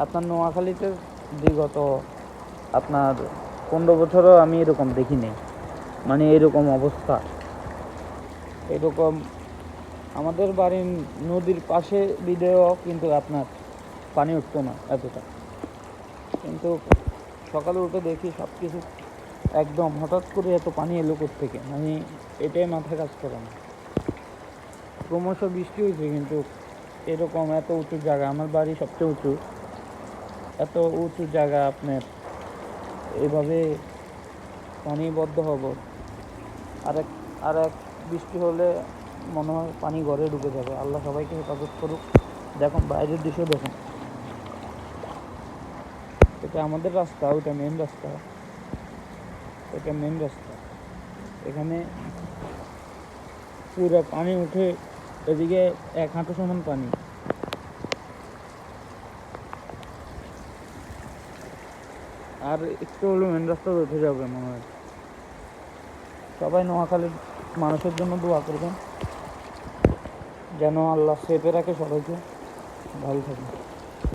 আপনার নোয়াখালীতে বিগত আপনার 15 বছরও আমি এরকম দেখিনি, মানে এরকম অবস্থা। এরকম আমাদের বাড়ির নদীর পাশে বিদেও কিন্তু আপনার পানি উঠতো না এতটা, কিন্তু সকালে উঠে দেখি সব কিছু একদম হঠাৎ করে এত পানি এলো থেকে, মানে এটাই মাথায় কাজ করে না। ক্রমশ বৃষ্টি হয়েছে, কিন্তু এরকম এত উঁচু জায়গা, আমার বাড়ি সবচেয়ে উঁচু, এত উঁচু জায়গা আপনার এইভাবে পানিবদ্ধ হব, আরেক আর এক বৃষ্টি হলে মনে হয় পানি ঘরে ঢুকে যাবে। আল্লাহ সবাইকে হেফাজত করুক। দেখুন বাইরের দৃশ্য দেখুন, এটা আমাদের রাস্তা, ওইটা মেন রাস্তা, এটা মেন রাস্তা। এখানে পুরো পানি উঠে, এদিকে 1 হাঁটু সমান পানি। আর একটু হলো মেন রাস্তা উঠে যাবে মনে হয়। সবাই নোয়াখালীর মানুষের জন্য দোয়া করবেন, যেন আল্লাহ সেফে রাখে সবাইকে। ভালো থাকবেন।